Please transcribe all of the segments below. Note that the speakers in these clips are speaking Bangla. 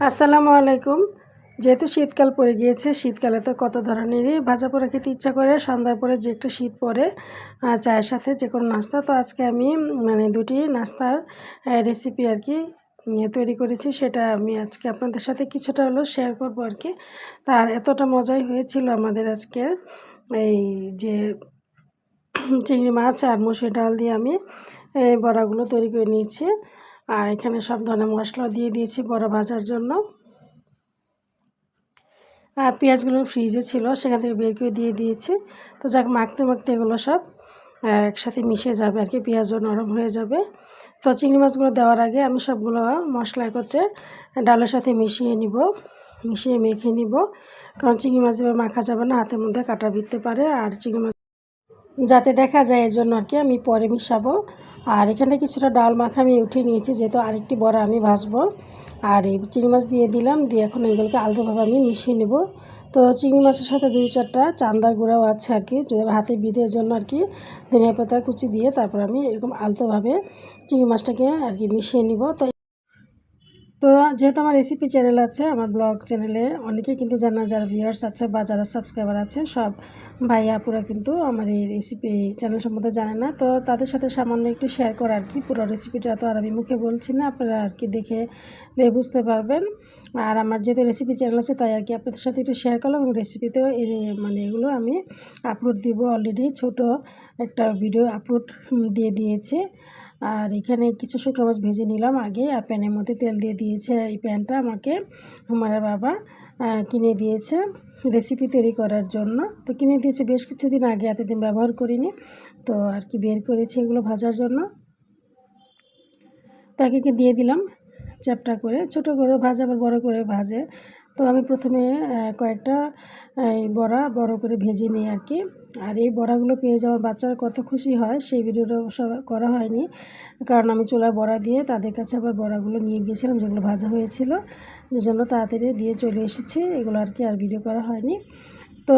আসসালামু আলাইকুম। যেহেতু শীতকাল পড়ে গিয়েছে, শীতকালে তো কত ধরনেরই ভাজা পোড়া খেতে ইচ্ছা করে। সন্ধ্যার পরে যে একটা শীত পড়ে, চায়ের সাথে যে কোনো নাস্তা। তো আজকে আমি দুটি নাস্তার রেসিপি আর কি তৈরি করেছি। সেটা আমি আজকে আপনাদের সাথে কিছুটা হলেও শেয়ার করব আর কি। তার এতটা মজাই হয়েছিল আমাদের আজকের এই যে চিংড়ি মাছ আর মসুর ডাল দিয়ে আমি এই বড়াগুলো তৈরি করে নিয়েছি। আর এখানে সব ধরনের মশলা দিয়ে দিয়েছি বড়া ভাজার জন্য। আর পেঁয়াজগুলো ফ্রিজে ছিল, সেখান থেকে বের করে দিয়ে দিয়েছি। তো যাক, মাখতে মাখতে এগুলো সব একসাথে মিশে যাবে আর কি, পেঁয়াজও নরম হয়ে যাবে। তো চিংড়ি মাছগুলো দেওয়ার আগে আমি সবগুলো মশলা একত্রে ডালের সাথে মিশিয়ে মেখে নিব। কারণ চিংড়ি মাছ এবার মাখা যাবে না, হাতের মধ্যে কাটা বিঁধতে পারে। আর চিংড়ি মাছ যাতে দেখা যায় এর জন্য আর কি আমি পরে মিশাবো। আর এখানে কিছুটা ডাল মাখা আমি উঠিয়ে নিয়েছি, যেহেতু আরেকটি বড়া আমি ভাজবো। আর এই চিংড়ি মাছ দিয়ে দিলাম, দিয়ে এখন এগুলোকে আলতোভাবে আমি মিশিয়ে নেব। তো চিংড়ি মাছের সাথে 2-4টা চান্দার গুঁড়াও আছে আর কি, যদি হাতে বিঁধের জন্য আর কি ধনিয়া পাতা কুচি দিয়ে তারপর আমি এরকম আলতোভাবে চিংড়ি মাছটাকে আর কি মিশিয়ে নিব। তো যেহেতু আমার রেসিপি চ্যানেল আছে, আমার ব্লগ চ্যানেলে অনেকেই কিন্তু যারা ভিউয়ার্স আছে বা যারা সাবস্ক্রাইবার আছে, সব ভাই আপুরা কিন্তু আমার এই রেসিপি চ্যানেল সম্বন্ধে জানে না। তো তাদের সাথে সামান্য একটু শেয়ার করা আর কি। পুরো রেসিপিটা তো আর আমি মুখে বলছি না, আপনারা আর কি দেখে বুঝতে পারবেন। আর আমার যেহেতু রেসিপি চ্যানেল আছে, তাই আর কি আপনাদের সাথে একটু শেয়ার করলাম। এবং রেসিপিতেও এগুলো আমি আপলোড দিব, অলরেডি ছোট একটা ভিডিও আপলোড দিয়ে দিয়েছে। আর এখানে কিছু শুকনো মাছ ভেজে নিলাম আগে, আর প্যানের মধ্যে তেল দিয়ে দিয়েছে। এই প্যানটা আমাকে আমার বাবা কিনে দিয়েছে রেসিপি তৈরি করার জন্য। তো কিনে দিয়েছে বেশ কিছুদিন আগে, এতদিন ব্যবহার করিনি। তো আর কি বের করেছি এগুলো ভাজার জন্য। তাকে দিয়ে দিলাম চ্যাপটা করে, ছোট করে ভাজে আবার বড় করে ভাজে। তো আমি প্রথমে কয়েকটা বড়া বড় করে ভেজে নিই আর কি। আর এই বড়াগুলো পেয়ে যাওয়ার বাচ্চারা কত খুশি হয়, সেই ভিডিওটা করা হয়নি, কারণ আমি চুলায় বড়া দিয়ে তাদের কাছে আবার বড়াগুলো নিয়ে গিয়েছিলাম যেগুলো ভাজা হয়েছিল। যে জন্য তাড়াতাড়ি দিয়ে চলে এসেছি, এগুলো আর কি আর ভিডিও করা হয়নি। তো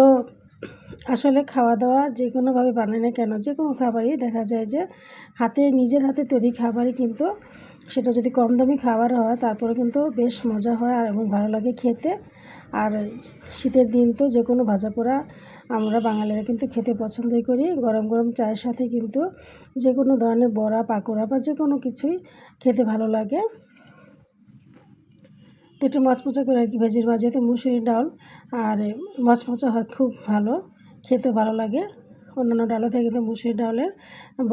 আসলে খাওয়া দাওয়া যে কোনোভাবে বানায় না কেন, যে কোনো খাবারই দেখা যায় যে নিজের হাতে তৈরি খাবারই কিন্তু, সেটা যদি কম দামি খাবার হয় তারপরে কিন্তু বেশ মজা হয় আর এবং ভালো লাগে খেতে। আর শীতের দিন তো যে কোনো ভাজা পোড়া আমরা বাঙালিরা কিন্তু খেতে পছন্দই করি। গরম গরম চায়ের সাথে কিন্তু যে কোনো ধরনের বড়া পাকোড়া বা যে কোনো কিছুই খেতে ভালো লাগে। তো একটু মচমচা করে আর কি ভেজে নেওয়া, যেহেতু মুসুরি ডাল আর মচমচা হয়, খুব ভালো খেতে ভালো লাগে। অন্যান্য ডালও থেকে কিন্তু মুসুরি ডালের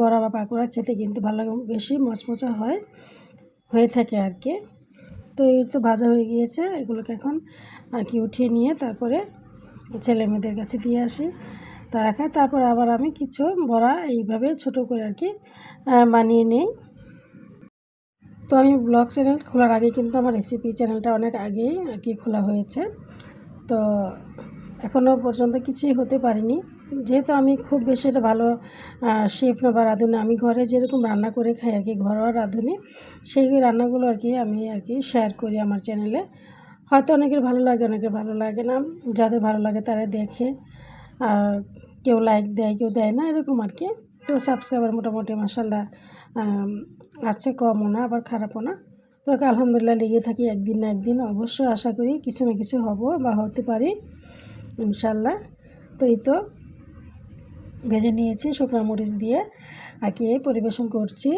বড়া বা পাকোড়া খেতে কিন্তু ভালো লাগে, বেশি মচমচা হয়ে থাকে আর কি। তো এই তো ভাজা হয়ে গিয়েছে, এগুলোকে এখন আর কি উঠিয়ে নিয়ে তারপরে ছেলে মেয়েদের কাছে দিয়ে আসি, তারা খায়। তারপর আবার আমি কিছু বড়া এইভাবে ছোট করে আর কি বানিয়ে নিই। তো আমি ব্লগ চ্যানেল খোলার আগে কিন্তু আমার রেসিপি চ্যানেলটা অনেক আগেই আর কি খোলা হয়েছে। তো এখনও পর্যন্ত কিছুই হতে পারিনি, যেহেতু আমি খুব বেশি এটা ভালো শেফ না বা রাঁধুনি। আমি ঘরে যেরকম রান্না করে খাই আর কি, ঘরোয়া রাঁধুনি, সেই রান্নাগুলো আর কি আমি আর কি শেয়ার করি আমার চ্যানেলে। হয়তো অনেকের ভালো লাগে, অনেকের ভালো লাগে না। যাদের ভালো লাগে তারা দেখে, কেউ লাইক দেয়, কেউ দেয় না, এরকম আর কি। তো সাবস্ক্রাইবার মোটামুটি মাশাআল্লাহ আছে, কমও না আবার খারাপও না। তো আলহামদুলিল্লাহ লেগে থাকি, একদিন না একদিন অবশ্যই আশা করি কিছু না কিছু হব বা হতে পারি ইনশাল্লাহ। তো এই তো ভেজে নিয়েছি শুকনো মরিচ দিয়ে আর কি পরিবেশন করছি।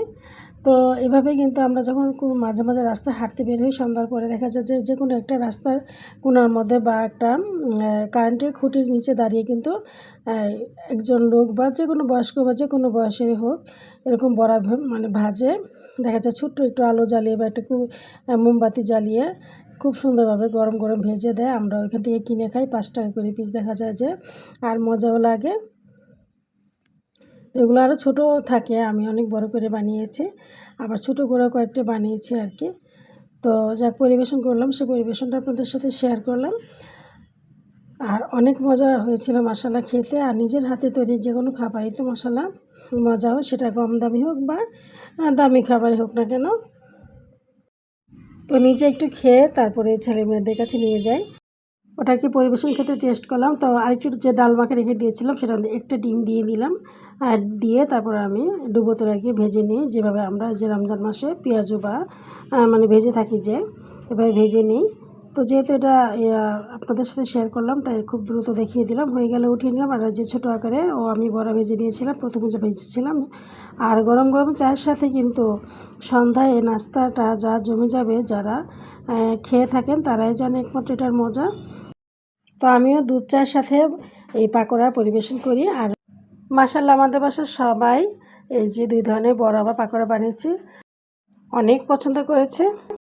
তো এভাবে কিন্তু আমরা যখন মাঝে মাঝে রাস্তায় হাঁটতে বের হই সন্ধ্যার পরে, দেখা যায় যে কোনো একটা রাস্তার কোনার মধ্যে বা একটা কারেন্টের খুঁটির নিচে দাঁড়িয়ে কিন্তু একজন লোক বা যে কোনো বয়স্ক বা যে কোনো বয়সেরই হোক, এরকম বড়া ভাজে। দেখা যায় ছোট্ট একটু আলো জ্বালিয়ে বা একটু মোমবাতি জ্বালিয়ে খুব সুন্দরভাবে গরম গরম ভেজে দেয়। আমরা ওইখান থেকে কিনে খাই, 5 টাকা করে পিস দেখা যায় যে, আর মজাও লাগে। এগুলো আরও ছোটো থাকে, আমি অনেক বড় করে বানিয়েছি, আবার ছোটো করে কয়েকটা বানিয়েছি আর কি। তো যাক, পরিবেশন করলাম, সেই পরিবেশনটা আপনাদের সাথে শেয়ার করলাম। আর অনেক মজা হয়েছিল মাশাআল্লাহ খেতে। আর নিজের হাতে তৈরি যে কোনো খাবারই তো মাশাআল্লাহ মজা হয়, সেটা কম দামি হোক বা দামি খাবারই হোক না কেন। তো নিজে একটু খেয়ে তারপরে ছেলে মেয়েদের কাছে নিয়ে যাই, ওটাকে পরিবেশন ক্ষেত্রে টেস্ট করলাম। তো আরেকটু যে ডাল মাখা রেখে দিয়েছিলাম, সেটা একটা ডিম দিয়ে দিলাম, আর দিয়ে তারপর আমি ডুবো তেলে ভেজে নিই, যেভাবে আমরা যে রমজান মাসে পেঁয়াজু বা ভেজে থাকি, যে এভাবে ভেজে নিই। তো যেহেতু এটা আপনাদের সাথে শেয়ার করলাম, তাই খুব দ্রুত দেখিয়ে দিলাম। হয়ে গেলে উঠিয়ে নিলাম। আর যে ছোটো আকারে আমি বড়া ভেজে নিয়েছিলাম, প্রথমে যে ভেজেছিলাম। আর গরম গরম চায়ের সাথে কিন্তু সন্ধ্যায় এই নাস্তাটা যা জমে যাবে, যারা খেয়ে থাকেন তারাই জানে একমাত্র এটার মজা। তো আমিও দুধ চায়ের সাথে এই পাকোড়া পরিবেশন করি। আর মাশাআল্লাহ আমাদের বাসার সবাই এই যে 2 ধরনের বড়া বা পাকোড়া বানিয়েছি, অনেক পছন্দ করেছে।